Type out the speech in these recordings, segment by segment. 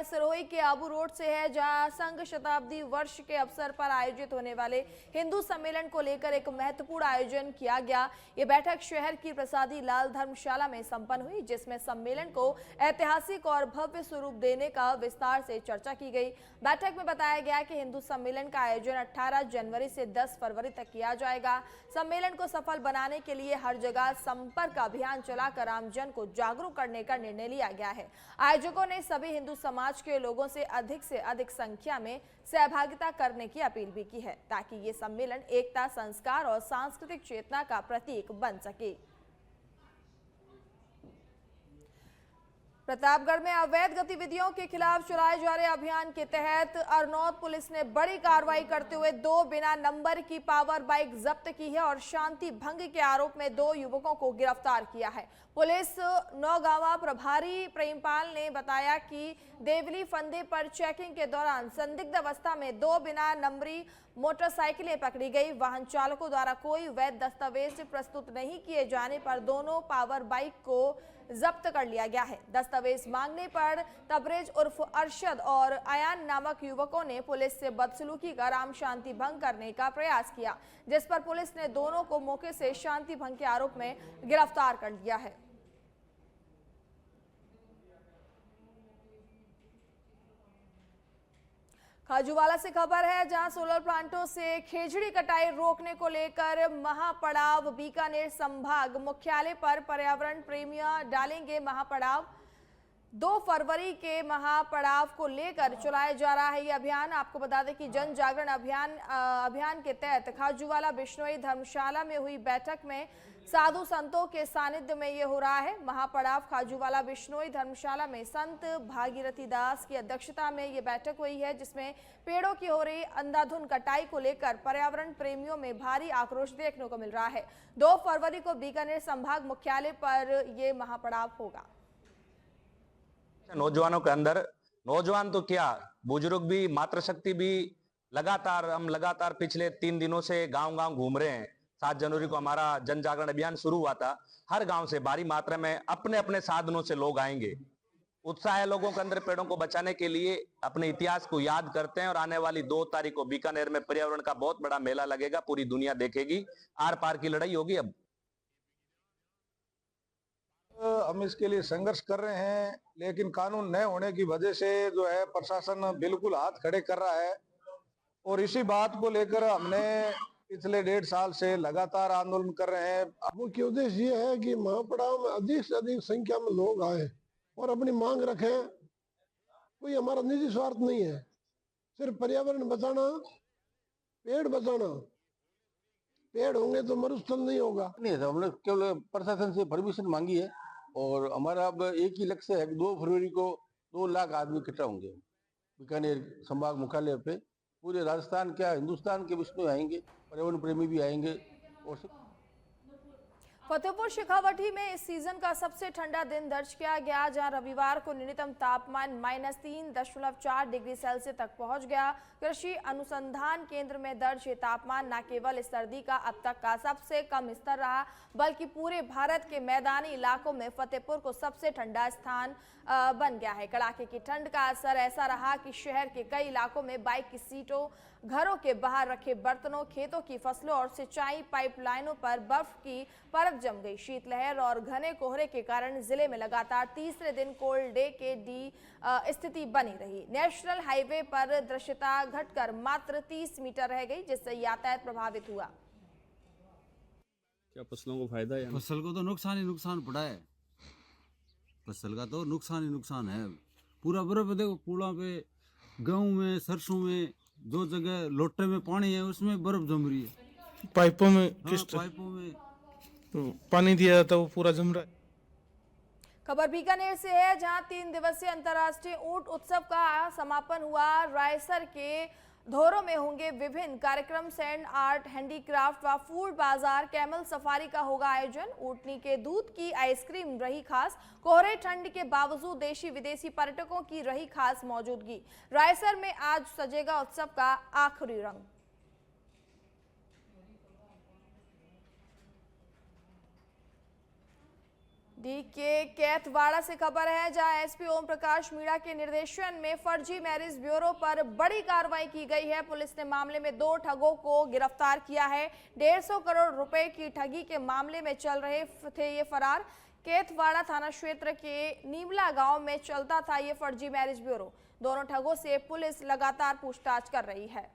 खबर सिरोही के आबू रोड से है, जहां संघ शताब्दी वर्ष के अवसर पर आयोजित होने वाले हिंदू सम्मेलन को लेकर एक महत्वपूर्ण आयोजन किया गया। ये बैठक शहर की प्रसादी लाल धर्मशाला में संपन्न हुई, जिसमें सम्मेलन को ऐतिहासिक और भव्य स्वरूप देने का विस्तार से चर्चा की गई। बैठक में बताया गया कि हिंदू सम्मेलन का आयोजन 18 जनवरी से 10 फरवरी तक किया जाएगा। सम्मेलन को सफल बनाने के लिए हर जगह संपर्क अभियान चलाकर आमजन को जागरूक करने का निर्णय लिया गया है। आयोजकों ने सभी हिंदू समाज के लोगों से अधिक संख्या में सहभागिता करने की अपील भी की है, ताकि ये सम्मेलन एकता, संस्कार और सांस्कृतिक चेतना का प्रतीक बन सके। प्रतापगढ़ में अवैध गतिविधियों के खिलाफ चलाए जा रहे अभियान के तहत अरनौद पुलिस ने बड़ी कार्रवाई करते हुए 2 बिना नंबर की पावर बाइक जब्त की है और शांति भंग के आरोप में 2 युवकों को गिरफ्तार किया है। पुलिस नौगांवा प्रभारी प्रेमपाल ने बताया कि देवली फंदे पर चेकिंग के दौरान संदिग्ध अवस्था में 2 बिना नंबरी मोटरसाइकिलें पकड़ी गई। वाहन चालकों द्वारा कोई वैध दस्तावेज प्रस्तुत नहीं किए जाने पर दोनों पावर बाइक को जब्त कर लिया गया है। दस्तावेज मांगने पर तबरेज उर्फ अरशद और अयान नामक युवकों ने पुलिस से बदसलूकी कर आम शांति भंग करने का प्रयास किया, जिस पर पुलिस ने दोनों को मौके से शांति भंग के आरोप में गिरफ्तार कर लिया है। खाजूवाला से खबर है, जहां सोलर प्लांटों से खेजड़ी कटाई रोकने को लेकर महापड़ाव बीकानेर संभाग मुख्यालय पर पर्यावरण प्रेमियों डालेंगे महापड़ाव। 2 फरवरी के महापड़ाव को लेकर चलाया जा रहा है ये अभियान। आपको बता दें कि जन जागरण अभियान के तहत खाजूवाला बिश्नोई धर्मशाला में हुई बैठक में साधु संतों के सानिध्य में ये हो रहा है। महापड़ाव खाजूवाला बिश्नोई धर्मशाला में संत भागीरथी दास की अध्यक्षता में ये बैठक हुई है, जिसमें पेड़ों की हो रही अंधाधुंध कटाई को लेकर पर्यावरण प्रेमियों में भारी आक्रोश देखने को मिल रहा है। 2 फरवरी को बीकानेर संभाग मुख्यालय पर ये महापड़ाव होगा। नौजवानों के अंदर, नौजवान तो क्या, बुजुर्ग भी, मातृशक्ति भी हम लगातार पिछले 3 दिनों से गांव-गांव घूम रहे हैं। 7 जनवरी को हमारा जन जागरण अभियान शुरू हुआ था। हर गांव से भारी मात्रा में अपने अपने साधनों से लोग आएंगे। उत्साह है लोगों के अंदर पेड़ों को बचाने के लिए, अपने इतिहास को याद करते हैं। और आने वाली 2 तारीख को बीकानेर में पर्यावरण का बहुत बड़ा मेला लगेगा, पूरी दुनिया देखेगी। आर पार की लड़ाई होगी। अब हम इसके लिए संघर्ष कर रहे हैं, लेकिन कानून न होने की वजह से जो है प्रशासन बिल्कुल हाथ खड़े कर रहा है। और इसी बात को लेकर हमने पिछले 1.5 साल से लगातार आंदोलन कर रहे हैं। मुख्य उद्देश्य ये है कि महापड़ाव में अधिक से अधिक संख्या में लोग आए और अपनी मांग रखें। कोई हमारा निजी स्वार्थ नहीं है, सिर्फ पर्यावरण बचाना, पेड़ बचाना। पेड़ होंगे तो मरुस्थल नहीं होगा। नहीं, हमने केवल प्रशासन से परमिशन मांगी है और हमारा अब एक ही लक्ष्य है कि 2 फरवरी को 2 लाख आदमी इकट्ठा होंगे बीकानेर संभाग मुख्यालय पे। पूरे राजस्थान क्या, हिंदुस्तान के विष्णु आएंगे, पर्यावरण प्रेमी भी आएंगे। और फतेहपुर शेखावटी में इस सीजन का सबसे ठंडा दिन दर्ज किया गया, जहां रविवार को न्यूनतम तापमान -3.4 डिग्री सेल्सियस तक पहुंच गया। कृषि अनुसंधान केंद्र में दर्ज ये तापमान न केवल इस सर्दी का अब तक का सबसे कम स्तर रहा, बल्कि पूरे भारत के मैदानी इलाकों में फतेहपुर को सबसे ठंडा स्थान बन गया है। कड़ाके की ठंड का असर ऐसा रहा कि शहर के कई इलाकों में बाइक की सीटों, घरों के बाहर रखे बर्तनों, खेतों की फसलों और सिंचाई पाइपलाइनों पर बर्फ की परत जम गई। शीतलहर और घने कोहरे के कारण जिले में लगातार तीसरे दिन कोल्ड डे के स्थिति बनी रही। नेशनल हाईवे पर दृश्यता घटकर मात्र 30 मीटर रह गई, जिससे यातायात प्रभावित हुआ। क्या फसलों को फायदा है? फसल को तो नुकसान ही नुकसान पड़ा है। फसल का तो नुकसान ही नुकसान है। पूरा बर्फ देखो, पुलों पे, गेहूं में, सरसों में, जो जगह लोटे में पानी है उसमें बर्फ जम रही है। पाइपों में पाइपों में तो पानी दिया जाता है, वो पूरा जम रहा है। खबर बीकानेर से है, जहां 3 दिवसीय अंतर्राष्ट्रीय ऊंट उत्सव का समापन हुआ। रायसर के धोरों में होंगे विभिन्न कार्यक्रम। सैंड आर्ट, हैंडीक्राफ्ट व फूड बाजार, कैमल सफारी का होगा आयोजन। ऊंटनी के दूध की आइसक्रीम रही खास। कोहरे ठंड के बावजूद देशी विदेशी पर्यटकों की रही खास मौजूदगी। रायसर में आज सजेगा उत्सव का आखिरी रंग। डी के कैथवाड़ा से खबर है, जहां एसपी ओम प्रकाश मीणा के निर्देशन में फर्जी मैरिज ब्यूरो पर बड़ी कार्रवाई की गई है। पुलिस ने मामले में 2 ठगों को गिरफ्तार किया है। 150 करोड़ रुपए की ठगी के मामले में चल रहे थे ये फरार। कैथवाड़ा थाना क्षेत्र के नीमला गांव में चलता था ये फर्जी मैरिज ब्यूरो। दोनों ठगों से पुलिस लगातार पूछताछ कर रही है।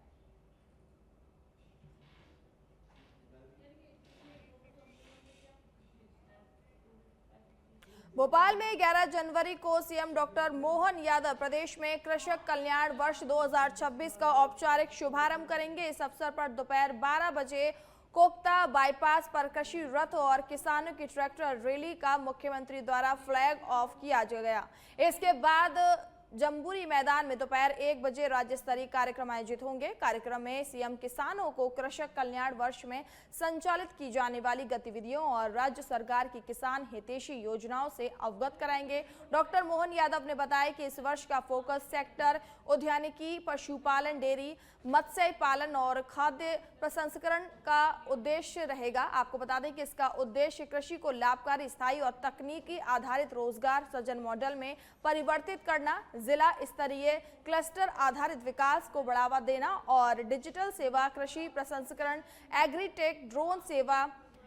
भोपाल में 11 जनवरी को सीएम डॉक्टर मोहन यादव प्रदेश में कृषक कल्याण वर्ष 2026 का औपचारिक शुभारंभ करेंगे। इस अवसर पर दोपहर 12 बजे कोकता बाईपास पर कृषि रथ और किसानों की ट्रैक्टर रैली का मुख्यमंत्री द्वारा फ्लैग ऑफ किया गया। इसके बाद जम्बूरी मैदान में दोपहर 1 बजे राज्य स्तरीय कार्यक्रम आयोजित होंगे। कार्यक्रम में सीएम किसानों को कृषक कल्याण वर्ष में संचालित की जाने वाली गतिविधियों और राज्य सरकार की किसान हितैषी योजनाओं से अवगत कराएंगे। डॉक्टर मोहन यादव ने बताया कि इस वर्ष का फोकस सेक्टर उद्यानिकी, पशुपालन, डेयरी, मत्स्य पालन और खाद्य प्रसंस्करण का उद्देश्य रहेगा। आपको बता दें कि इसका उद्देश्य कृषि को लाभकारी, स्थायी और तकनीकी आधारित रोजगार सृजन मॉडल में परिवर्तित करना, जिला स्तरीय क्लस्टर आधारित विकास को बढ़ावा देना और डिजिटल सेवा, कृषि प्रसंस्करण, एग्रीटेक, ड्रोन सेवा,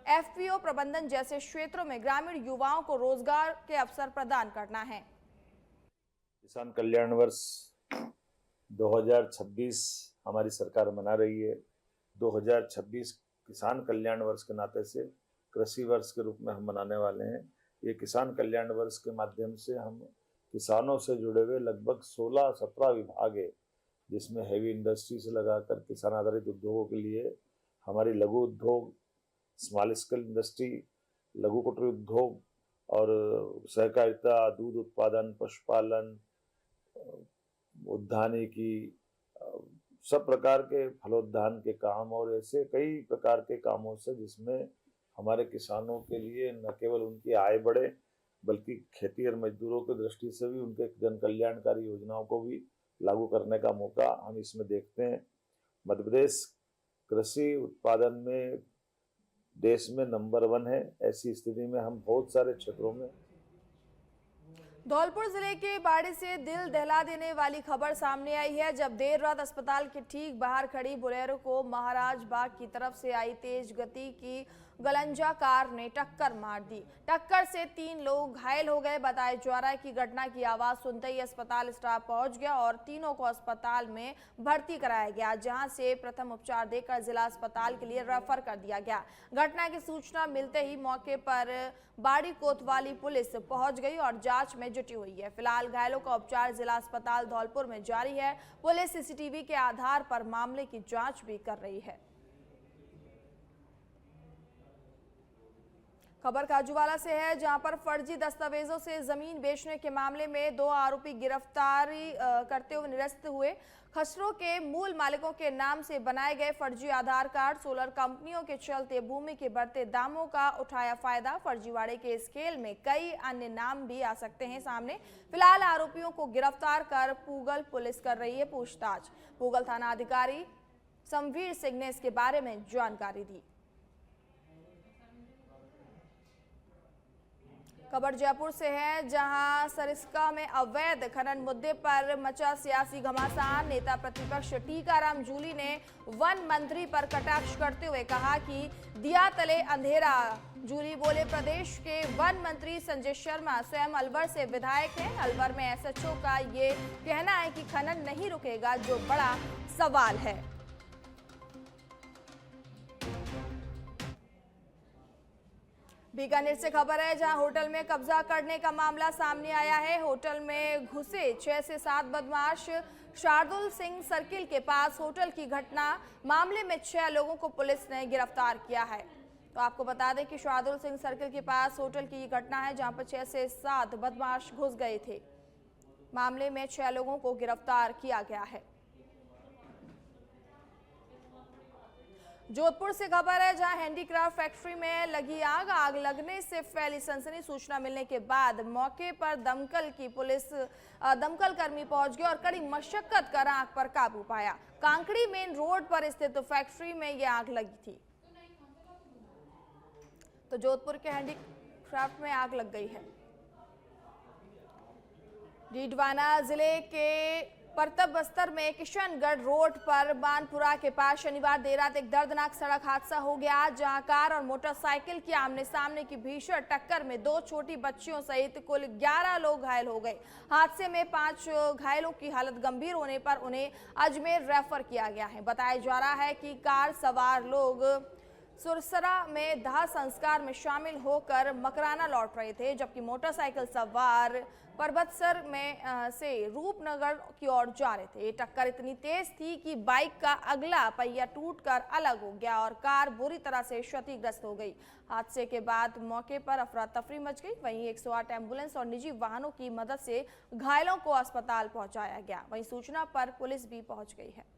एफपीओ प्रबंधन जैसे क्षेत्रों में ग्रामीण युवाओं को रोजगार के अवसर प्रदान करना है। किसान कल्याण वर्ष 2026 हमारी सरकार मना रही है। 2026 किसान कल्याण वर्ष के नाते से कृषि वर्ष के रूप में हम मनाने वाले हैं। ये किसान कल्याण वर्ष के माध्यम से हम किसानों से जुड़े हुए लगभग 16-17 विभाग है, जिसमें हैवी इंडस्ट्री से लगाकर किसान आधारित उद्योगों के लिए हमारी लघु उद्योग, स्मॉल स्केल इंडस्ट्री, लघु कुटीर उद्योग और सहकारिता, दूध उत्पादन, पशुपालन, उद्यानिकी, सब प्रकार के फलोद्यान के काम और ऐसे कई प्रकार के कामों से जिसमें हमारे किसानों के लिए न केवल उनकी आय बढ़े बल्कि खेती और मजदूरों की दृष्टि से भी उनके जन कल्याणकारी योजनाओं को भी लागू करने का मौका हम इसमें देखते हैं। मध्य प्रदेश कृषि उत्पादन में देश में नंबर 1 है। ऐसी स्थिति में हम बहुत सारे क्षेत्रों में धौलपुर जिले के बाड़ी से दिल दहला देने वाली खबर सामने आई है, जब देर रात अस्पताल के ठीक बाहर खड़ी बोलेरो को महाराज बाग की तरफ से आई तेज गति की गलंजा कार ने टक्कर मार दी। टक्कर से 3 लोग घायल हो गए। बताया जा रहा है कि घटना की आवाज सुनते ही अस्पताल स्टाफ पहुंच गया और तीनों को अस्पताल में भर्ती कराया गया, जहां से प्रथम उपचार देकर जिला अस्पताल के लिए रेफर कर दिया गया। घटना की सूचना मिलते ही मौके पर बाड़ी कोतवाली पुलिस पहुंच गई और जांच में जुटी हुई है। फिलहाल घायलों का उपचार जिला अस्पताल धौलपुर में जारी है। पुलिस सीसीटीवी के आधार पर मामले की जांच भी कर रही है। खबर काजूवाला से है, जहां पर फर्जी दस्तावेजों से जमीन बेचने के मामले में 2 आरोपी गिरफ्तारी करते हुए निरस्त हुए। खसरों के मूल मालिकों के नाम से बनाए गए फर्जी आधार कार्ड, सोलर कंपनियों के चलते भूमि के बढ़ते दामों का उठाया फायदा। फर्जीवाड़े के स्केल में कई अन्य नाम भी आ सकते हैं सामने। फिलहाल आरोपियों को गिरफ्तार कर पूगल पुलिस कर रही है पूछताछ। पूगल थाना अधिकारी समवीर सिंह ने इसके बारे में जानकारी दी। खबर जयपुर से है, जहां सरिस्का में अवैध खनन मुद्दे पर मचा सियासी घमासान। नेता प्रतिपक्ष टीकाराम जूली ने वन मंत्री पर कटाक्ष करते हुए कहा कि दिया तले अंधेरा। जूली बोले, प्रदेश के वन मंत्री संजय शर्मा स्वयं अलवर से विधायक हैं। अलवर में एसएचओ का ये कहना है कि खनन नहीं रुकेगा, जो बड़ा सवाल है। बीकानेर से खबर है, जहां होटल में कब्जा करने का मामला सामने आया है। होटल में घुसे 6 से 7 बदमाश। शार्दुल सिंह सर्किल के पास होटल की घटना मामले में 6 लोगों को पुलिस ने गिरफ्तार किया है। तो आपको बता दें कि शार्दुल सिंह सर्किल के पास होटल की घटना है, जहां पर 6 से 7 बदमाश घुस गए थे। मामले में 6 लोगों को गिरफ्तार किया गया है। जोधपुर से खबर है, जहां हैंडीक्राफ्ट फैक्ट्री में लगी आग। आग लगने से फैली सनसनी। सूचना मिलने के बाद मौके पर दमकल कर्मी पहुंच गए और कड़ी मशक्कत कर आग पर काबू पाया। कांकड़ी मेन रोड पर स्थित फैक्ट्री में यह आग लगी थी। तो जोधपुर के क्राफ्ट में आग लग गई है। डीडवाना जिले के परतप बस्तर में किशनगढ़ रोड पर बानपुरा के पास शनिवार देर रात एक दर्दनाक सड़क हादसा हो गया, जहां कार और मोटरसाइकिल की आमने सामने की भीषण टक्कर में 2 छोटी बच्चियों सहित कुल 11 लोग घायल हो गए। हादसे में 5 घायलों की हालत गंभीर होने पर उन्हें अजमेर रेफर किया गया है। बताया जा रहा है कि कार सवार लोग सुरसरा में दाह संस्कार में शामिल होकर मकराना लौट रहे थे, जबकि मोटरसाइकिल सवार परबतसर में से रूपनगर की ओर जा रहे थे। टक्कर इतनी तेज थी कि बाइक का अगला पहिया टूटकर अलग हो गया और कार बुरी तरह से क्षतिग्रस्त हो गई। हादसे के बाद मौके पर अफरा तफरी मच गई। वहीं 108 एम्बुलेंस और निजी वाहनों की मदद से घायलों को अस्पताल पहुंचाया गया। वहीं सूचना पर पुलिस भी पहुंच गई है।